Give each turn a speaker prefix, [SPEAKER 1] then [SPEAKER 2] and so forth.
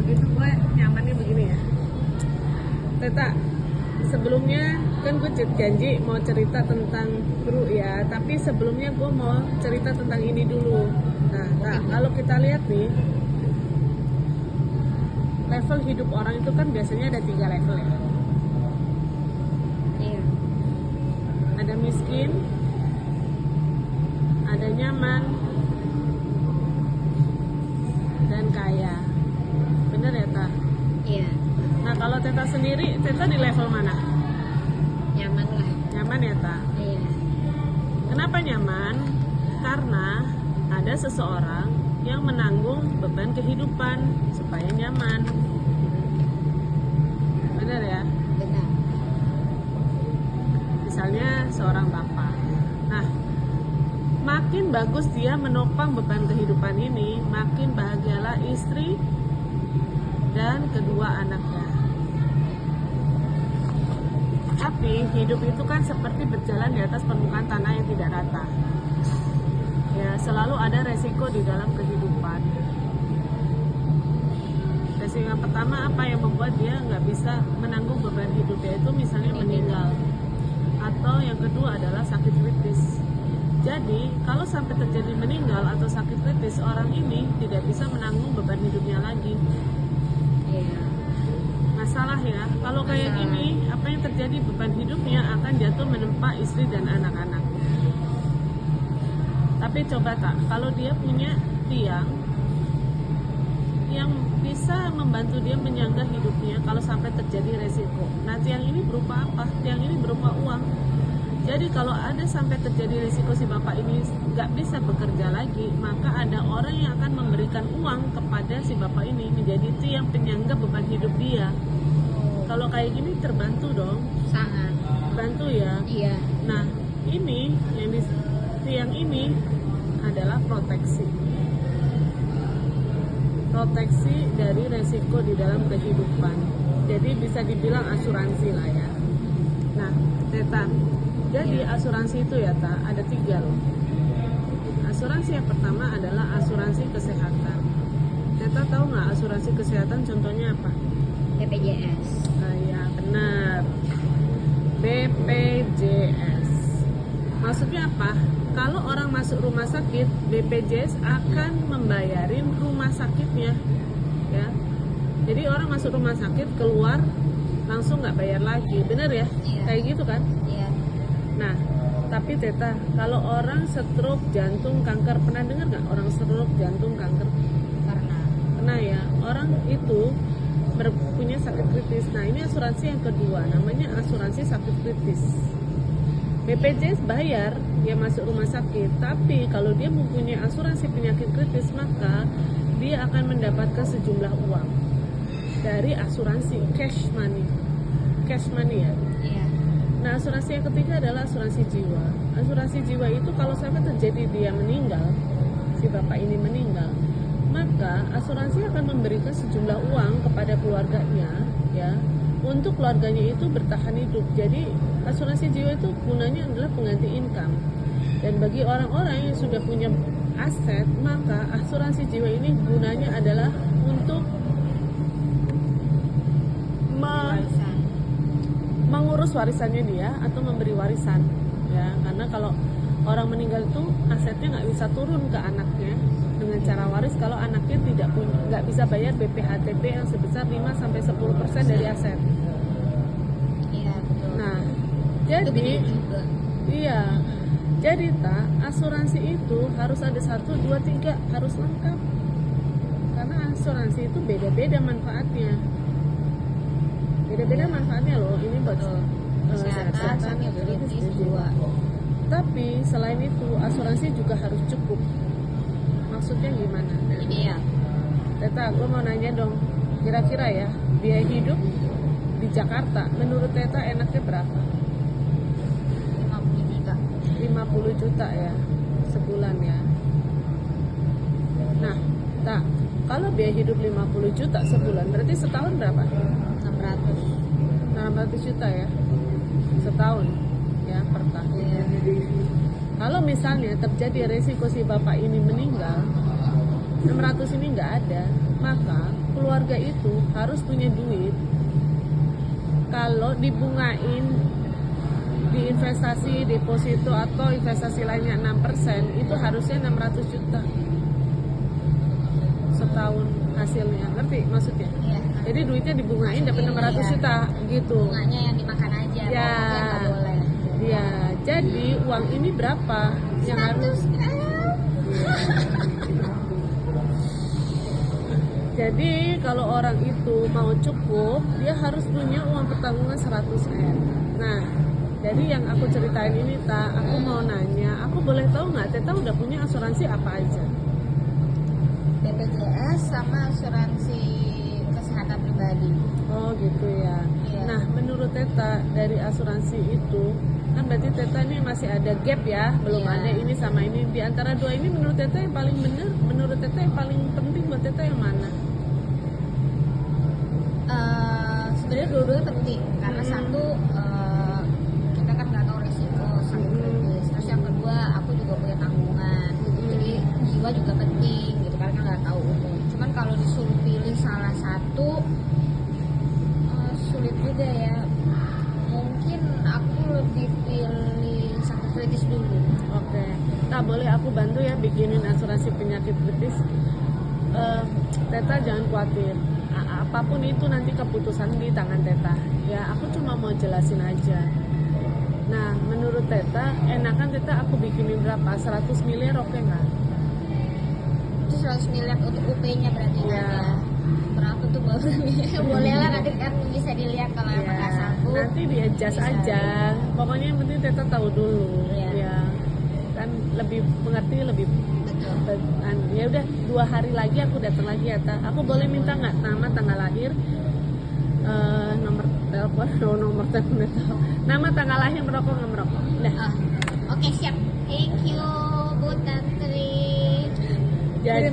[SPEAKER 1] itu gue nyamannya begini ya. Teta, sebelumnya kan gue janji mau cerita tentang Bru ya, tapi sebelumnya gue mau cerita tentang ini dulu. Nah, kalau kita lihat nih, level hidup orang itu kan biasanya ada 3 level ya.
[SPEAKER 2] Iya.
[SPEAKER 1] Ada miskin, ada nyaman, dan kaya. Bener ya, Ta?
[SPEAKER 2] Iya.
[SPEAKER 1] Nah, kalau Teta sendiri, Teta di level mana?
[SPEAKER 2] Nyaman lah.
[SPEAKER 1] Nyaman ya, Ta?
[SPEAKER 2] Iya.
[SPEAKER 1] Kenapa nyaman? Karena ada seseorang yang menanggung beban kehidupan supaya nyaman. Benar ya?
[SPEAKER 2] Benar.
[SPEAKER 1] Misalnya seorang bapak. Nah, makin bagus dia menopang beban kehidupan ini, makin bahagialah istri dan kedua anaknya. Tapi hidup itu kan seperti berjalan di atas permukaan tanah yang tidak rata. Ya, selalu ada resiko di dalam kehidupan. Resiko yang pertama apa yang membuat dia nggak bisa menanggung beban hidup, yaitu misalnya meninggal. Atau yang kedua adalah sakit kritis. Jadi, kalau sampai terjadi meninggal atau sakit kritis, orang ini tidak bisa menanggung beban hidupnya lagi.
[SPEAKER 2] Iya.
[SPEAKER 1] Masalah ya, kalau kayak gini, apa yang terjadi, beban hidupnya akan jatuh menempa istri dan anak-anak. Tapi coba tak, kalau dia punya tiang yang bisa membantu dia menyangga hidupnya kalau sampai terjadi resiko. Nah, tiang ini berupa apa? Tiang ini berupa uang. Jadi kalau ada sampai terjadi resiko si bapak ini nggak bisa bekerja lagi, maka ada orang yang akan memberikan uang kepada si bapak ini menjadi tiang penyangga beban hidup dia. Kalau kayak gini terbantu dong,
[SPEAKER 2] Sangat.
[SPEAKER 1] bantu ya.
[SPEAKER 2] Iya.
[SPEAKER 1] Nah, ini yang di tiang ini adalah proteksi dari resiko di dalam kehidupan. Jadi bisa dibilang asuransi lah ya. Nah, Teta, jadi asuransi itu ya, Ta, ada 3 loh. Asuransi yang pertama adalah asuransi kesehatan. Teta tahu nggak asuransi kesehatan contohnya apa?
[SPEAKER 2] BPJS.
[SPEAKER 1] Ya benar, BPJS. Maksudnya apa? Kalau orang masuk rumah sakit, BPJS akan membayarin rumah sakitnya, ya. Jadi orang masuk rumah sakit keluar langsung nggak bayar lagi, bener ya?
[SPEAKER 2] Iya.
[SPEAKER 1] Kayak gitu kan?
[SPEAKER 2] Iya.
[SPEAKER 1] Nah, tapi Teta, kalau orang stroke, jantung, kanker, pernah dengar nggak orang stroke, jantung, kanker?
[SPEAKER 2] Karena
[SPEAKER 1] Pernah ya? Orang itu punya sakit kritis. Nah, ini asuransi yang kedua, namanya asuransi sakit kritis. BPJS bayar dia masuk rumah sakit, tapi kalau dia mempunyai asuransi penyakit kritis, maka dia akan mendapatkan sejumlah uang dari asuransi cash money ya.
[SPEAKER 2] iya.
[SPEAKER 1] Nah, asuransi yang ketiga adalah asuransi jiwa. Asuransi jiwa itu kalau sampai terjadi dia meninggal, si bapak ini meninggal, maka asuransi akan memberikan sejumlah uang kepada keluarganya, ya, untuk keluarganya itu bertahan hidup. Jadi asuransi jiwa itu gunanya adalah pengganti income. Dan bagi orang-orang yang sudah punya aset, maka asuransi jiwa ini gunanya adalah untuk
[SPEAKER 2] Warisan.
[SPEAKER 1] mengurus warisannya dia atau memberi warisan, ya. Karena kalau orang meninggal itu asetnya nggak bisa turun ke anaknya dengan cara waris kalau anaknya tidak punya, nggak bisa bayar BPHTB yang sebesar 5-10% dari aset.
[SPEAKER 2] Iya, betul.
[SPEAKER 1] Nah,
[SPEAKER 2] Itu
[SPEAKER 1] jadi
[SPEAKER 2] gede juga.
[SPEAKER 1] iya, jadi tak, asuransi itu harus ada 1, 2, 3, harus lengkap. Karena asuransi itu beda-beda manfaatnya. Beda-beda manfaatnya loh. Ini buat
[SPEAKER 2] Kesehatan, sakit kritis, jiwa.
[SPEAKER 1] Tapi selain itu asuransi juga harus cukup. Maksudnya gimana?
[SPEAKER 2] Ideal.
[SPEAKER 1] Teta, gue mau nanya dong, kira-kira ya biaya hidup di Jakarta menurut Teta enaknya berapa?
[SPEAKER 2] 50 juta.
[SPEAKER 1] 50 juta ya sebulan ya. Nah, Tak, kalau biaya hidup 50 juta sebulan berarti setahun berapa?
[SPEAKER 2] 600.
[SPEAKER 1] 600 juta ya setahun ya per tahun.
[SPEAKER 2] Iya.
[SPEAKER 1] Kalau misalnya terjadi resiko si bapak ini meninggal, 600 ini nggak ada, maka keluarga keluarga itu harus punya duit. Kalau dibungain di investasi deposito atau investasi lainnya 6%, itu harusnya 600 juta setahun hasilnya, ngerti maksudnya?
[SPEAKER 2] Iya.
[SPEAKER 1] Jadi duitnya dibungain dapat 600 juta gitu.
[SPEAKER 2] Bunganya yang dimakan aja,
[SPEAKER 1] Ya.
[SPEAKER 2] pokoknya nggak boleh.
[SPEAKER 1] Iya, jadi uang ini berapa yang harus? Jadi kalau orang itu mau cukup, dia harus punya uang pertanggungan 100M. Nah, jadi yang aku ceritain ini, aku mau nanya, aku boleh tahu nggak, Teta udah punya asuransi apa aja?
[SPEAKER 2] BPJS sama asuransi kesehatan pribadi.
[SPEAKER 1] Oh gitu ya.
[SPEAKER 2] Iya.
[SPEAKER 1] Nah, menurut Teta dari asuransi itu, kan berarti Teta ini masih ada gap ya, belum
[SPEAKER 2] Iya.
[SPEAKER 1] ada ini sama ini. Di antara dua ini menurut Teta yang paling benar, menurut Teta yang paling penting buat Teta yang mana?
[SPEAKER 2] Sebenarnya dua-duanya penting karena satu kita kan nggak tahu resiko sakit kritis, terus yang kedua aku juga punya tanggungan, jadi jiwa juga penting gitu karena nggak tahu umur. Cuman kalau disuruh pilih salah satu sulit juga ya. Mungkin aku lebih pilih sakit kritis dulu.
[SPEAKER 1] Oke. Nah, boleh aku bantu ya bikinin asuransi penyakit kritis. Teta jangan khawatir. Apapun itu nanti keputusan di tangan Teta. Ya, aku cuma mau jelasin aja. Nah, menurut Teta, enakan Teta aku bikinin berapa? 100 miliar oke nggak?
[SPEAKER 2] Itu 100 miliar untuk UP-nya berarti
[SPEAKER 1] Iya.
[SPEAKER 2] kan ya. Berapa tuh baru? Boleh lah nanti kan bisa dilihat kalau emang nggak
[SPEAKER 1] Ya,
[SPEAKER 2] sanggup.
[SPEAKER 1] nanti di adjust
[SPEAKER 2] Bisa.
[SPEAKER 1] aja. Pokoknya yang penting Teta tahu dulu.
[SPEAKER 2] Iya.
[SPEAKER 1] Ya, kan lebih mengerti lebih.
[SPEAKER 2] Betul.
[SPEAKER 1] Ya udah 2 hari lagi aku datang lagi ya, Ta. Aku boleh minta nggak nama, tanggal lahir, nomor telepon, nomor telepon, nama, tanggal lahir, merokok nggak merokok. Udah.
[SPEAKER 2] Oke siap. Thank you Bu Tantri.
[SPEAKER 1] Jadi